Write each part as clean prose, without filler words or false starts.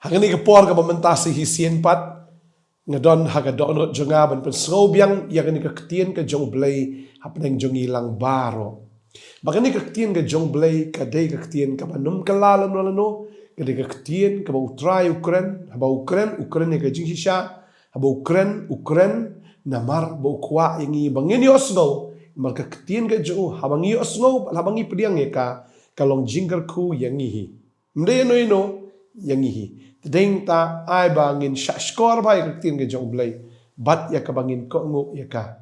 Hangani ke por ka mentasi hisien pat ngadon haga donot jonga ban pen srobiang yakani ka ketien ka jong blay hapneng jong ilang baro. Bagani ka ketien ka jong blay ka dei ka ketien ka banum kalalan walano ka dei ka ketien ka ba utrai Ukren haba Ukren ka jing hisha haba Ukren namar ba ukwa yangi bangeni osno mar ka ketien ka jong habangi osno habangi pediang ka kalong jingkar ku yangi mde no yangi Deng ta ai bangin skor bai ka tin ke jong blay bat ya ka bangin ko ngo ya ka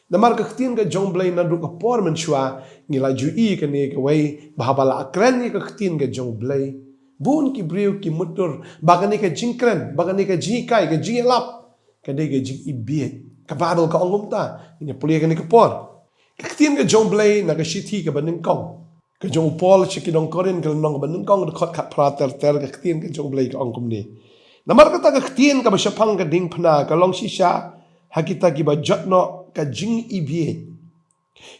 namar ka tin ke jong blay na du ka por men shwa ngila ju i ka ne ka wai bahabala akren ni ka tin ke jong blay bun ki briu ki mutur bagani ka jingkren bagani ka jikai ka jilap ka de ka jing ibie ka babel ka ongum ta ni pulia ka ni ka por ka tin ke jong blay na ka shiti ka banin kong ke jong Paul chikidong korin ke nong banung kong de khot khat prater ter ke tien ke jong blay ke ongkum ni namar kata ke tien ka basyapang ke ding phna ka long shisha hakita ki ba jotno ka jing ibie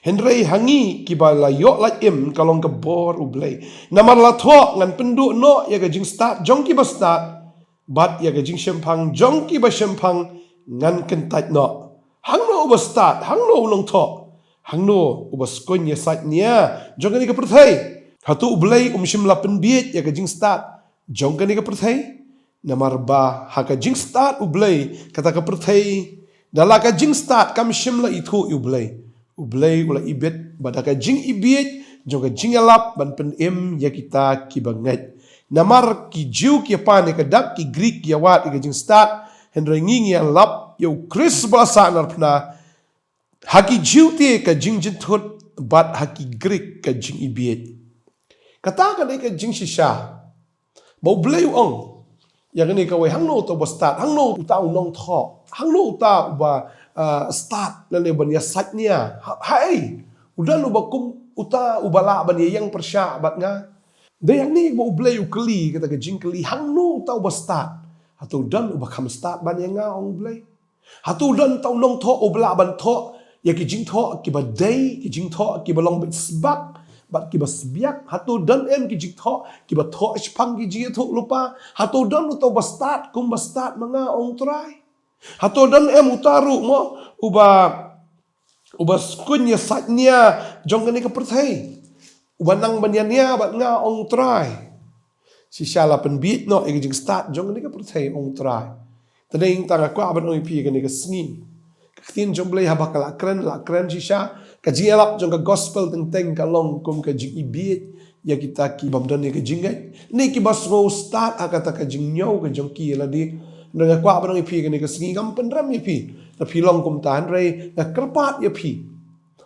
henrei hangi ki ba la yo la im ka long ke bor u blay namar la tho ngan pendu no ya ke jing start jong ki ba start bat ya ke jing shempang jong ki ba shempang ngan kentat no hang no ba start hang no long tho Hangno ubas konya satnya jongkani ka perthai hatu ublay shimla penbiet ya ka jing start jongkani ka perthai namar ba ha ka jing start ublay kata ka perthai dala ka jing start kam shimla ithu ublay ula ibet bada ka jing ibiet jongka jing alap ban pen em ya kita ki bangat namar ki jiu ki pa ne ka dak ki greek ya wat ka jing start hendra ngingi alap yo chris basa nar phna haki jiute ka jing jithut bat haki Greek ka jing ibiet. Kata ka ka jing shisha. Bau blay ong. Yang ini ka way hangno to ba start. Hangno uta unong tho. Hangno uta ba start lele ban ya satnya. Hai. Udan uba kum uta ubala ban yang persya bat nga. De yang ni bau blay ukeli kata ka jing keli hangno uta uba start. Hatu udan uba kam start ban yang nga ong blay. Hatu udan ta unong tho ubala ban tho ya ki jing tho ki ba dei ki jing tho ki ba long bit sbak bat ki ba sbiak hatu dan em ki jing tho ki ba tho spang ki ji tho lupa hatu dan uto ba start kum ba start manga ong try hatu dan em utaru mo uba skunya satnya jong ni ka perthai uba nang banyania bat nga ong try si shala pen bit no e jing start jong ni ka perthai ong try tadeng tanga kwa ban oi pi ka ni ka sngi Ketien jong blay habak la kren shisha ka jielap jong ka gospel teng ka long kum ka jing ibiet ya kita ki bamdan ka jingai ni ki bas go start akata ka jing nyau ka jong ki la di nga kwa banong ipi ka ni ka singi gam pendram ipi na pilong kum tan rei na kerpat ya pi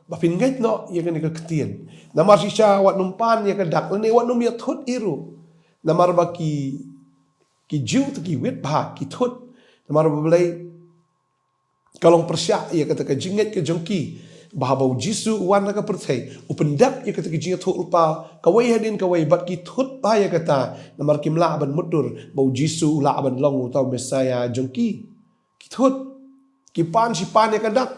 ba pin ngai no ya ka ni ka ketien na mar shisha wat numpan ya ka dak ni wat num ya thut iru na mar ba ki jiu ki wet ba ki thut na mar ba blay kalong persya ia kata ka jinget ke jongki bahabau jisu wan ka perthai upendak ia kata ka jinget thu ulpa kawai hadin kawai bat ki thut pa ia kata namar kimla ban mudur bau jisu la ban long utau mesaya jongki ki thut ki pan si pan ia kadak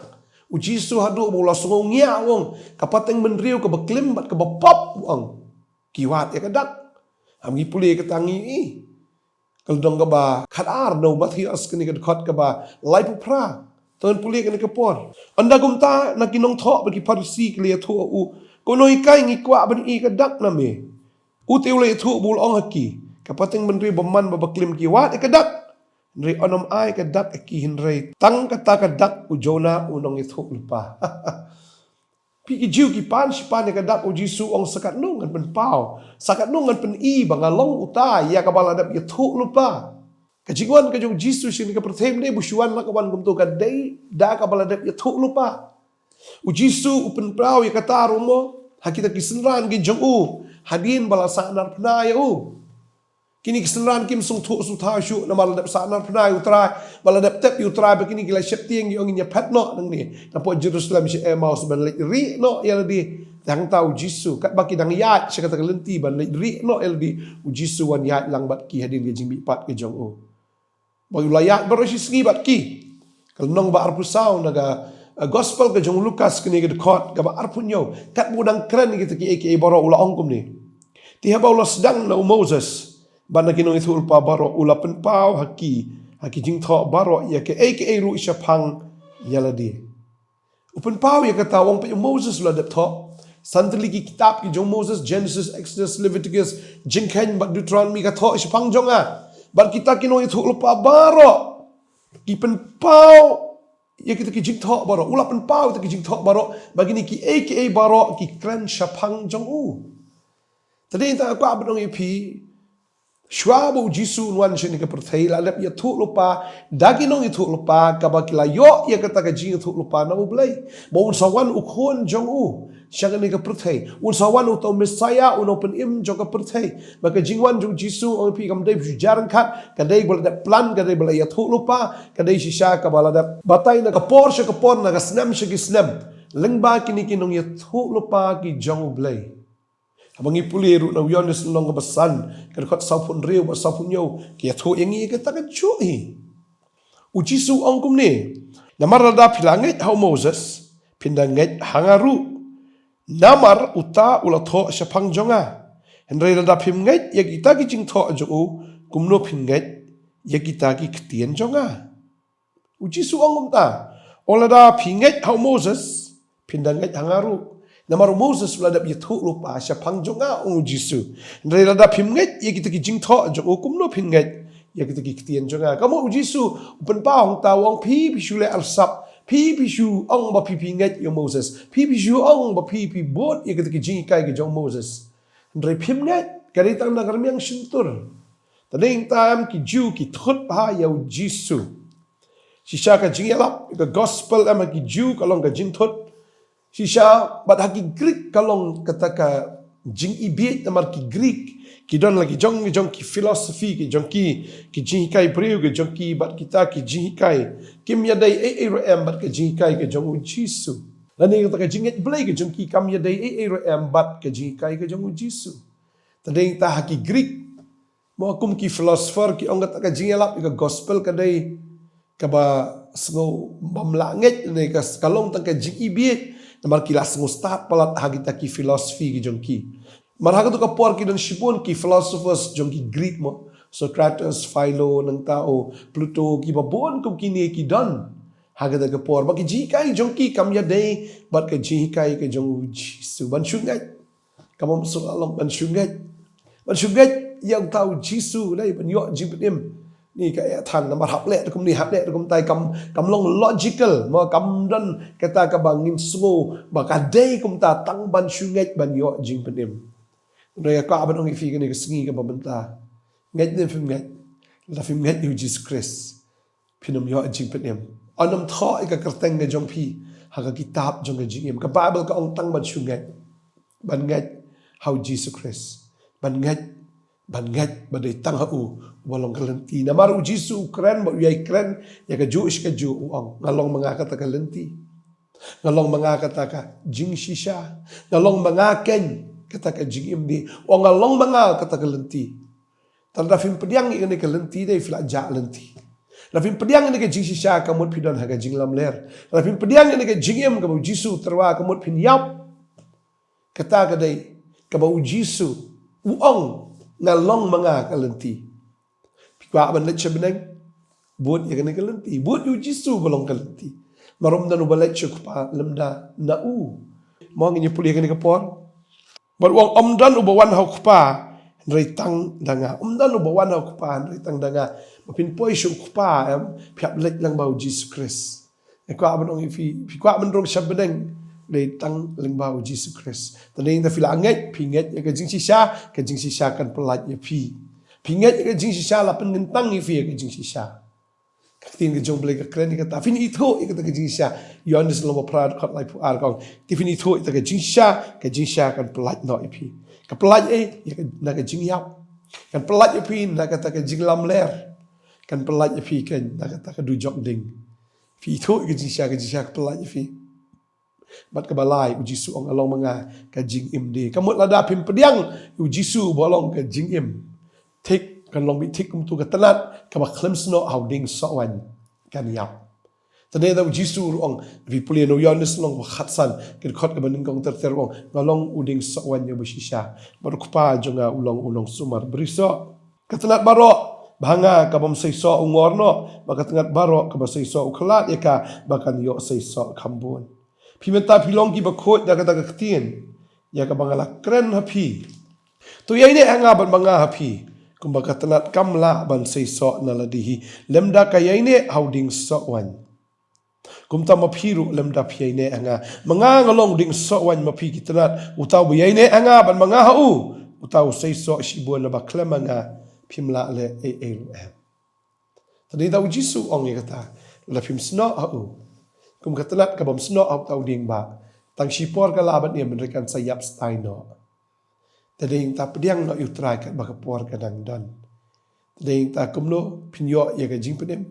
u jisu hadu bau la songong ngia wong kapateng menriu ka baklim bat ka bapop wong ki wat ia kadak amgi puli ka tangi kalau dong ka ba khadar no mathias kini ka khot ka ba laipu pra Tuan pulih kena kepor. Anda gumta nak kinong thok bagi parsi kelia thok u. Kono ikai ngikwa ban I kadak name. U teu le thok bul ong haki. Kapateng benri beman babaklim kiwat kadak. Nri onom ai kadak aki hinrei. Tang kata kadak u jona unong ithok lupa. Pi ki jiu ki pan si pan kadak u jisu ong sakat nungan pen pau. Sakat nungan pen I bangalong utai ya kabala dap ithok lupa. Kajiguan kajong jisu sini ka perthem de busuan la kawan gum to ka dei da ka baladap ya thuk lupa u jisu upen prau ya kata rumo hakita kisenran gi jong u hadin bala sanar pna ya u kini kisenran kim sung thuk su tha shu na baladap sanar pna utra baladap tep utra begini gila septieng gi ongin ya patno nang ni na po Jerusalem si Emmaus ban ri no ya di dang tau jisu kat baki dang yat sekata lenti ban ri no eldi u jisu wan yat lang bat ki hadin gi jing bi pat gi jong u bagi layak berosi sengi bat ki. Kalau nong ba arpusau naga gospel ke jong Lukas kini ke dekot ke ba arpunyo kat budang keren kita ki aka boro ula ongkum ni. Tiha ba ula sedang na Moses Bana kinong ithul pa baro ulapan pau haki jing tho baro ya ke ru ishapang yaladi. Upan pau ya kata wong pa Moses la dap tho. Santali ki kitab ki jong Moses, Genesis, Exodus, Leviticus, jingkhen bat Deuteronomy ka tho ishapang jonga. Ban kita kinong ithul pa baro ki pen pau ya kita ki jing tho baro ulapan pau kita ki jing tho baro bagini ki baro ki kran shapang jong u. Tadi ta ko abdong ipi Shwabo Jisu nuan shini ka perthai la lep ya thu lupa dagi nong itu lupa kabakila yo ya kata ka jing thu lupa na ublay bo unsawan ukhon jong u syagani ka perthai unsawan uto Messiah unopen im jong ka perthai maka jingwan jong Jisu ong pi kam dai jaran khat kadai bol da plan kadai bol ya thu lupa kadai shisha ka bala da batay na ka por na ka snam shi ki snam lengba kini kinong ya thu lupa ki jong ublay abangi puliru na Yohanes long basan kadkot sapun riu ba sapun yo kia tho yangi kata ka chui ujisu angkum ni namar da pilanget how Moses pindanget hangaru namar uta ula tho shapang jonga henry da pimnget ya kita ki jing tho jo kumno pinget ya kita ki ktien jonga ujisu angkum ta ola da pinget how Moses pindanget hangaru Namar Moses ladap yathu lupa syapang jonga ong Jisu. Ndre ladap himnget ya kita ki jing tho jong kumno pinget ya kita ki ktien jonga. Kamu Jisu upen pa hong ta wong pi le alsap pi shu ong ba pi pinget yo Moses. Pi shu ong ba pi bot ya kita ki jing kai ki jong Moses. Ndre himnget kari tang na karmiang sintur. Tading tam ki ju ki thot pa ya Jisu. Shisha ka jing yalap ka gospel ama ki ju kalong ka jing thot Shisha bat haki Greek kalong kata ka jing ibit namar ki Greek ki don lagi jong ki philosophy ki jong ki jing kai priu ki jong ki bat kita ki jing kai kim ya dai am bat ka jing kai ki jong Jisu lani kata ka jing blai ki jong ki kam ya dai am bat ka jing kai ki jong Jisu tadeng ta haki Greek mo kum ki philosopher ki ong kata ka jing lap ka gospel ka dai ka ba sngo bamlanget ne ka kalong tang ka jing ibit namar kilas ngustat palat hagita ki philosophy ki jong ki marhaga to ka por ki don shibon ki philosophers jong ki Greek mo Socrates Philo nang tao Pluto ki babon kum kini ki don hagata ka por ba ki jikai jong ki kam ya dei bat ka jikai ka jong Jisu ban shungat kamom so along ban shungat yang tao Jisu dai ban yo jibetim ni ka than namar haple kum ni haple kum tai kam long logical mo kam dan kata ka bangin smo ba ka dei kum ta tang ban shunget ban yo jing penim re ka ban ong fi ni ka singi ka babanta nget ne fim nget la fim nget you Jesus Christ pinum yo jing penim anam tho ka kerteng ne jong pi ha ka kitab jong ka jing ka Bible ka ong tang ban shunget ban nget how Jesus Christ ban nget badai tang hau walong kalenti namar Jisu kren ba yai kren ya ka Jewish ka Jew uang ngalong mga kata kalenti ngalong mga kata ka jing shisha ngalong mga ken kata ka jing imdi o ngalong mga kata kalenti tanda fim pediang ni kalenti dai fla ja lenti Rafim pediang ni ka jing shisha ka mut pidon ha ka jing lam ler rafim pediang ni ka jing im ka ba Jisu terwa ka mut pin yap kata ka dai ka ba Jisu uang ngalong mga kalenti. Pikwa ban let siya binang, buat ya kani kalenti. Buat yu Jisu balong kalenti. Marom na nubalet siya pa lamda na u. Mga nginyo puli kani kapon. But wang omdan ubawan hau kupa, nritang danga. Omdan ubawan hau kupa, nritang danga. Mapinpoy siya kupa, piap let lang bau Jesus Christ. Pikwa ban ong ifi, pikwa ban rong siya binang, để tăng linh bao Jesus Christ. Cho nên ta phải là ngết, phi ngết cái chính sĩ xa cần phải lại phi. Phi ngết cái chính sĩ xa là phần ngân tăng như phi cái chính sĩ xa. Các tin cái dòng bê cái kren cái ta phi ní thôi cái chính sĩ xa. Yohanes lomba prad khot lại phụ ar gong. Ti phi ní thôi cái chính sĩ xa cần phải lại nội phi. Cái phải lại ấy là cái chính yap. Cái phải lại phi là cái chính lam ler. Cái phải lại phi cái là cái du jok ding. Phi thôi cái chính sĩ phải lại phi. Bat kabalai uji su ong along mga ka jing im de kamut lada pim pediang uji su bolong ka jing im tik kan long bi tik kum tu ka tanat ka ba klemsno how ding so wan kan yap tade da uji su ong vi puli no Yohanes long khatsan kin khot ka baning kong ter ong ngalong uding so wan ya bushisha bar kupa jonga ulong sumar briso Katanat barok bahanga kabam seiso ungorno bakatangat barok kabam seiso uklat yaka bakan yo seiso kambun. Pimenta pilong ki bakot da kata ketien ya kabangala kren hapi. Tu ya ini anga ban banga hapi. Kumbaga katanat kamla ban seiso naladihi lemda kaya ini hauding sowan. Kumta mapiru lemda pia ini anga manga ngalong ding sowan mapi kitanat utau ya ini anga ban banga hau utau seiso shibuan na baklem anga pimla le em. Tadi tahu Jisu ong ya kata la pim sno hau. Kum katanat kabam sno hau tau ding ba. Tang shipor ka laban ia menerikan sayap staino. Tadi yang tak pediang nak utrai kat bakapor kadang dan. Tadi yang tak kumno pinyo ya ka jing pedem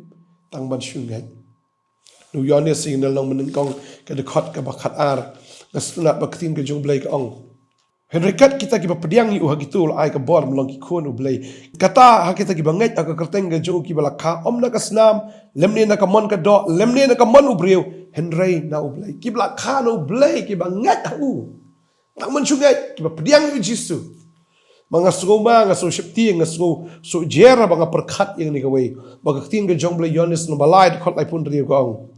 tang ban syungai. Nu yone signal nang menengkong ka dekat ka bakat ar. Ngastunat baktin ka jong blai ka ong. Henrikat kita kiba pediang yu hagitul ai ka bor melong ki khonu blai. Kata ha kita kiba ngai aka kerteng ga jong kiba lakha om na ka snam lemne na ka mon ka do lemne na ka mon ubreu henrei na ublai kibla kha no blai kiba ngai hu. Tak mencugai kiba pediang yu Jisu. Mga sugoma nga so shipti nga so jera mga perkat yang ni kawai. Baga tin ga jong blai yones no balai khot lai pun riu ka ong.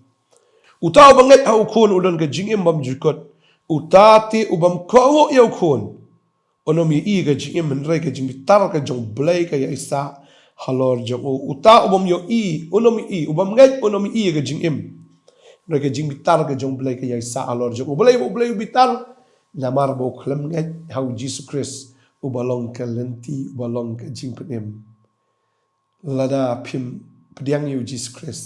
Utaw bangai ha ukon udon ka jingim bam jukot. Utati ubam kongo yaw kun. Onomi i ka jingim menrei ka jingbitar ka jong blay ka ya isa halor jong o. Uta ubam yo i, onomi i, ubam ngay onomi i ka jingim. Menrei ka jingbitar ka jong blay ka ya isa halor jong o. Blay bitar. Namar bo klem ngay hau Jesus Christ. Ubalong ka lenti, ubalong ka jingpenim. Lada pim pediang yu Jesus Christ.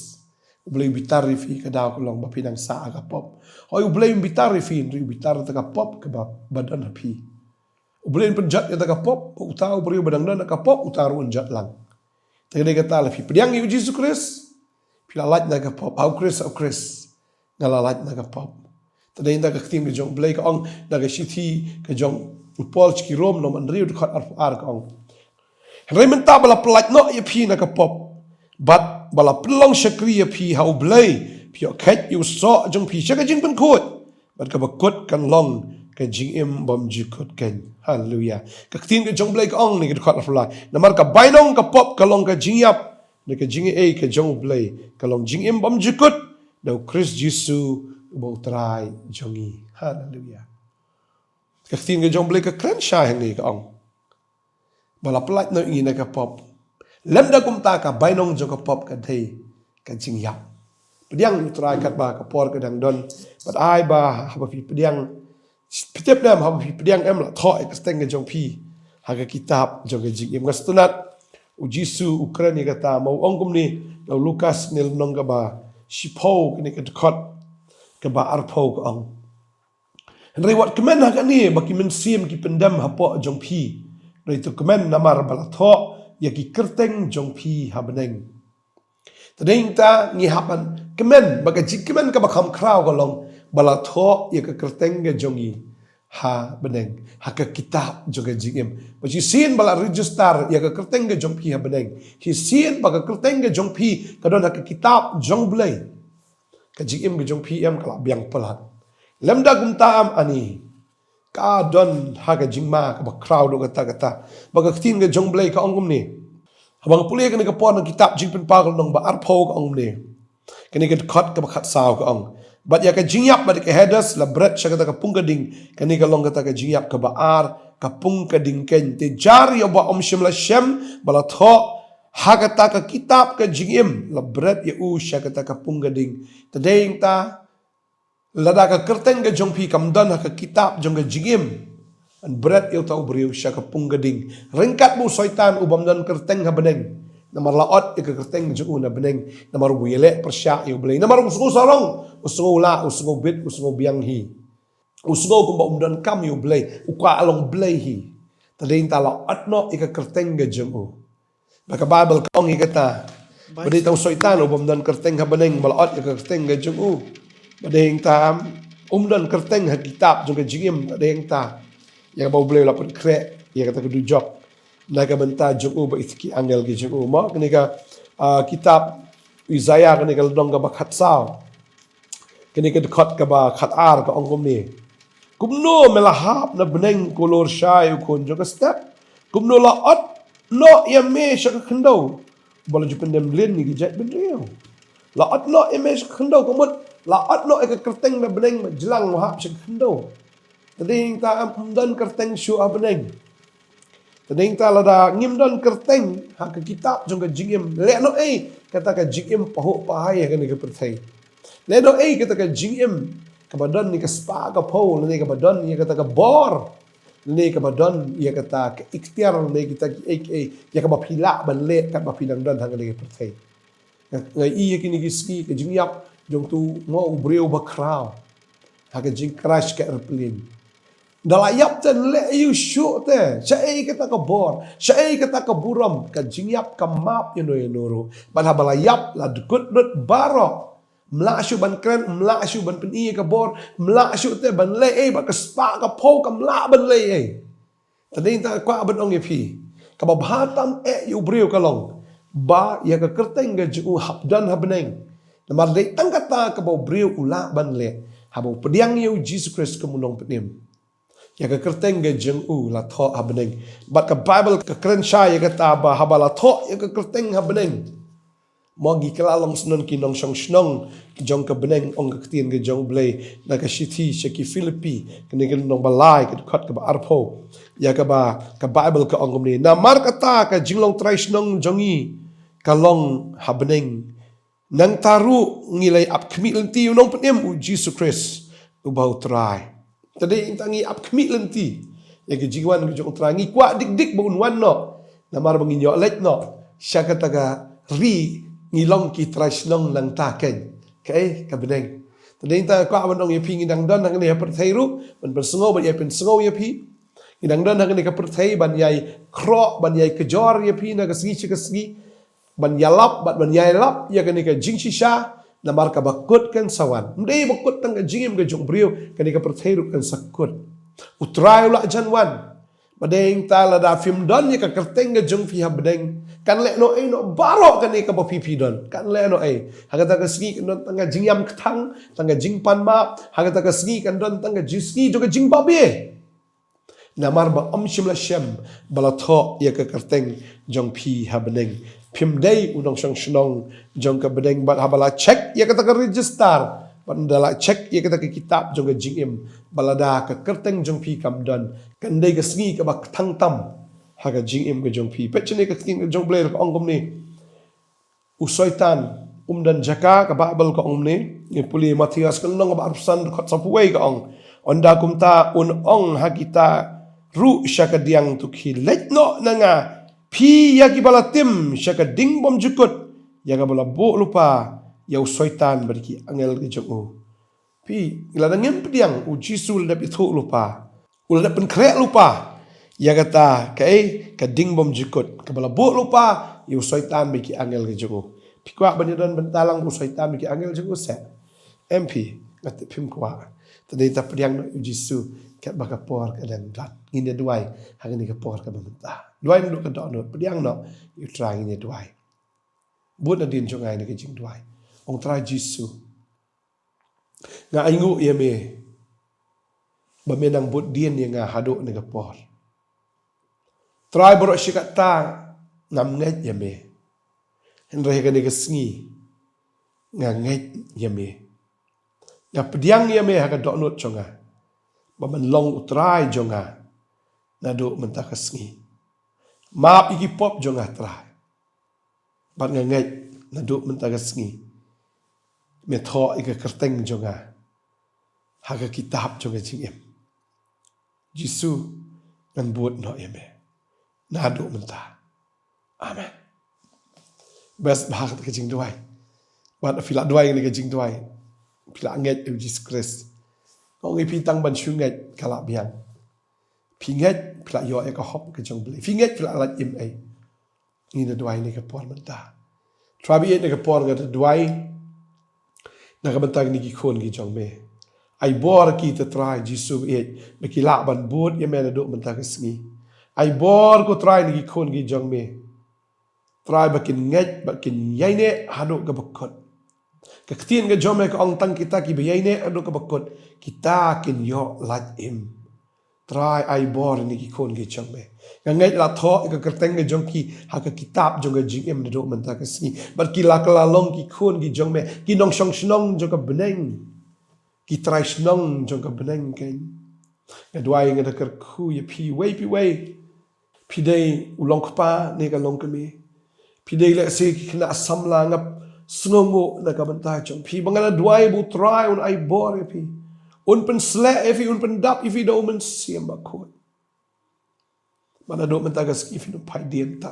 Ublay bitar rifi ka daw kulong bapinang sa agapop. Hoy ublay bitar rifi ri bitar ta kapop ka badan hapi. Ublay penjat ya ta kapop utau beri badang dan kapop utaru unjat lang. Tadi kata lafi pediang yu Jesus Christ. Pilalat na kapop au Chris ngalalat na kapop. Tadi inda ka tim jong ublay ka ong naga city ka jong Paul ki Rom no man riu dekat ar ka ong. Raymond ta bala pelat no ya pi na kapop. But bala pelong syakri ya pi hau blay pio ket yu so jong pi syaka jing pen kot bat ka bakot kan long ka jing im bom jikot ken haleluya ka tin ka jong blay ka ong ni ka khat la namar ka bainong ka pop ka long ka jing yap ni ka jing e ka jong blay ka long jing im bom jikot do Chris Jisu bo trai jongi haleluya ka tin ka jong blay ka kran sha hang ni ka ong bala plat no ina ka pop lemda kumta ka bainong jong ka pop ka dei ka jing yap pediang utrai kat ba kapor ka dang don but ai ba haba pi pediang pitep nam haba pi pediang em la thoi ka steng ka jong pi ha ka kitab jong ka jing im ngastunat u Jisu Ukraini kata mau ongkum ni lo Lukas nil nong ka ba shipo ni ka dekot ka ba arpo ka ong henry wat kemen ha ka ni ba ki men sim ki pendam hapo jong pi rei tu kemen namar bala tho ya ki kerteng jong pi ha beneng tadeng ta ngi hapan kemen baga jik kemen ka bakam kraw ka long bala tho ya ka kerteng ga jongi ha beneng ha ka kitab joga jingim but you seen bala register ya ka kerteng ga jong pi ha beneng he seen baga kerteng ga jong pi ka don ha ka kitab jong blay ka jingim ga jong pi em kala biang pelat lemda gum taam ani ka don ha ka jingma ka ba kraw do kata baga tin ga jong blay ka ongum ni abang pulih kena kapon ng kitab jing pen pagol nong ba arpo ka ong ni kena ka kat ka bakat saw ka ong but ya ka jingyap ba ka headers la bret sya ka pung ka ding kena ka long ka jingyap ka ba ar ka pung ka ding ken te jar yo ba om shem la shem bala tho ha ka kitab ka jingim la bret ya u sya ka pung ka ding tadeng ta lada ka kerteng ka jong pi kam dan ka kitab jong ka jingim an berat eu tau beriu syaka punggading rengkat bu syaitan ubam dan kerteng ha beneng namar laot ke kerteng ju na beneng namar wile persya eu blei namar usgo sarong usgo la usgo bit usgo biang hi usgo kumba dan kam eu blei uka along blei hi tadin ta laot no ke kerteng ga jemu maka bible kong ikata badi tau syaitan ubam dan kerteng ha beneng malaot ke kerteng ga jemu badeng ta dan kerteng ha kitab juga jingim badeng ta yang bau boleh lapor krek yang kata kedu jok naga benta jok ba itki angel gi jok ma kenika kitab Isaiah kenika dong ga bakhat saw kenika dekat ka ba khat ar ka ongkom ni kumno melahap na beneng kolor syai kon jok step kumno laot no ia me syak khendau bola ju pendem len ni gijat bendriau la at no ia me syak khendau komot la at no ke kerteng na beneng jelang wahap syak khendau tading ta am dan kerteng syu beneng tading ta lada ngim dan kerteng ha ke kitab jong ke jingim le no kata ke jingim paho pahai ke ni ke perthai le no kata ke jingim ke badan ni ke spa ke pau ni ke badan ni kata ke bor ni ke badan ia kata ke ikhtiar ni kita ya ke bapila ban le kat bapilang dan hang ni ke perthai ngai i ke ni ski ke jingyap jong tu mo ubreu bakrau ha ke jing crash ke airplane dalayap ten le you shoot te syai kata ke bor syai kata ke buram ke jingyap ke map yenoro ban habalayap la dukut dut barok melak ban kren melak ban peni ke bor melak te ban le ba ke spa ke po ke melak ban le tadi ta kwa ban ong yepi ke babhatam yu breu kalong ba ya ke kerteng ke ju habdan habneng namar le tang kata ke bau breu ula ban le habo pediang yu Jesus Christ ke munong penim ya ke kerteng ke jeng la tho habneng bat ke Bible ke kren sha ya kata ba habala tho ya ke kerteng habneng Mogi kelalong senon kinong syong snong jong ke beneng ong ke ketien ke jong blay na ke shiti syaki Filipi kene ke nong balai ke dekat ke ba arpo ya ke ba ke Bible ke ong ni na mar kata ke jinglong trai snong jongi kalong habneng nang taru ngilai ap kemi lenti unong penem u Jesus Christ u bau trai tadi intangi ap kemi lenti ya ke jingwan ke jong trai ngi kwa dik dik bu unwan no na mar banginyo let no syaka taga ri ngilong ki trasnong lang taken kai ka beneng tading ta kwa banong ye pi ngidang don hang ni ha perthairu ban bersengo ban ye pen sengo ye pi ngidang don hang ni ka perthai ban yai kro ban yai kejor ye pi na ka sgi ban yalap ban yai lap ya ka ni ka jing shisha na mar ka bakut kan sawan ndei bakut tang ka jingim ka jong brio ka ni ka perthairu kan sakut utrai la janwan badeng ta la da film don ye ka kerteng ka jong fi ha bedeng kan le no no barok kan ni ka pipi don kan le no hagata ka sgi kan don tanga jingyam ktang tanga jingpan ma hagata ka sgi kan don tanga jiski jo ka jingba be namar ba shim la shem bala tho ya ka kerteng jong phi ha bedeng phim dei unong shang shnong jong ka bedeng ba habala check ya ka register pandala check ye kata ke kitab jong jingim balada ka kerteng jong pi kam don kan dei ka sngi ka bak thang tam ha ka jingim ka jong pi pechne ka sting jong blair ka ongom ni usoitan dan jaka ka bible ka ong ni ni puli Matias kan nong ba arsan khot sapuai ka ong onda kumta ong ha kita ru syaka diang tu khi letno nanga pi ya ki balatim syaka ding bom jukut ya ka bala bo lupa yau soitan berki angel ke jong pi ngila ngem pediang u jisul da pithu lupa ul da pen krek lupa ya kata kai ka ding bom jikut ka bala bo lupa yau soitan berki angel ke jong pi kwa banyadan bentalang u soitan berki angel jong se mp ngat pim kwa tadi ta pediang u jisu kat baka por ka dan dat ngine duai hang ni ka por ka benta duai nduk ka do pediang no you try ngine duai but na din jong ai ni ke jing duai ong try Jisu nga aingu ye me ba menang bot dien ye nga hado ne gapor try boro shikata ngam nget ye me henre ga ne gasngi nga nget ye me ya pediang ye me ha ga do not chonga ba man long try jonga na do menta kasngi ma iki pop jonga try ba nga nget na do menta kasngi me tho ika kerteng jonga haga kitab jonga jingem Jisu ngan buat no yeme nado menta amen best bahag ke jing duai bat fila duai ni ke jing duai fila nget Jesus Christ ngi pitang ban shunget kala biang pinget fila yo e ka hop ke jong beli pinget fila lat im ai ni de duai ni ke por menta trabi ni ke por ga duai nakabantag ni gikon gi jong me ai bor ki te try Jisu me ki la ban bot ye me na do mantag sngi ai bor ko try ni gikon gi jong me try bakin nget bakin yaine hado ga bakot ka ktien ga jome ka ong tang kita ki be yaine hado ga bakot kita kin yo lat im try ai bor ni ki khon ki chang me ngai la tho ka kerteng ke jong ki ha ka kitab jong ka jing em do man ta ka si bar ki la kala long ki khon ki jong me ki nong shong shnong jong ka beneng ki try shnong jong ka beneng ken ka dwai nga ka khu ye pi wei pi dei ulong pa ne ka long ka me pi dei le se ki na sam la ngap snongo na ka ban ta jong pi bangala dwai bu try un ai bor ye pi un pen sle efi un pen dap ifi do men siam ba khot mana do men ta gas ifi no pai dien ta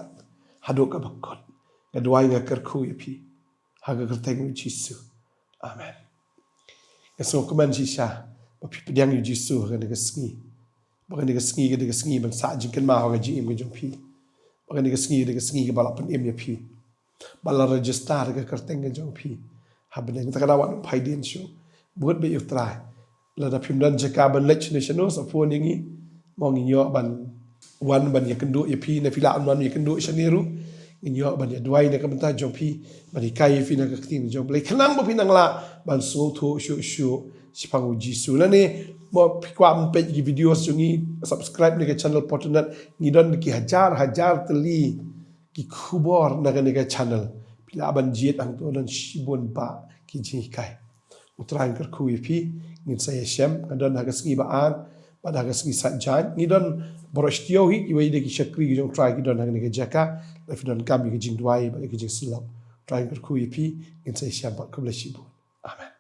hado ka bakot ka duai nga kar khu ifi ha ga kerteng jisu amen eso kuman jisha ba pi pedang jisu ga ne gasngi ba ne gasngi ga de gasngi ban sa jin ken ma ha ga ji im ga jong pi ba ne gasngi de gasngi ga bala pen em ya pi bala register ga kerteng ga jong pi ha ben ta ka wan pai dien shu buat be utrai la da phim dan jaka ban lech ne chano sa phone yangi mong yo ban wan ban ya kendo ya phi na phila an wan ya kendo chaniru yo ban ya dwai ne ka ban ta jong phi ban kai phi na ka tin jong play khnang ba phi nang la ban so tho shu sipang jisu la ne mo phi kwa pe gi videos jungi subscribe ne ka channel potonat ni don ki hajar tali ki khubor na ka ne ka channel phila ban jiet ang to dan shibon ba ki ji kai utrain kar khu pi ngin saya shem kadon hagas ngi baan pada hagas ngi sajan ngi don borostio hi iwai de ki shakri gi jong try gi don hagne ke jaka la fi don kam gi jing dwai ba ki jing silap try kar khu pi ngin saya shem ba kubla shibu amen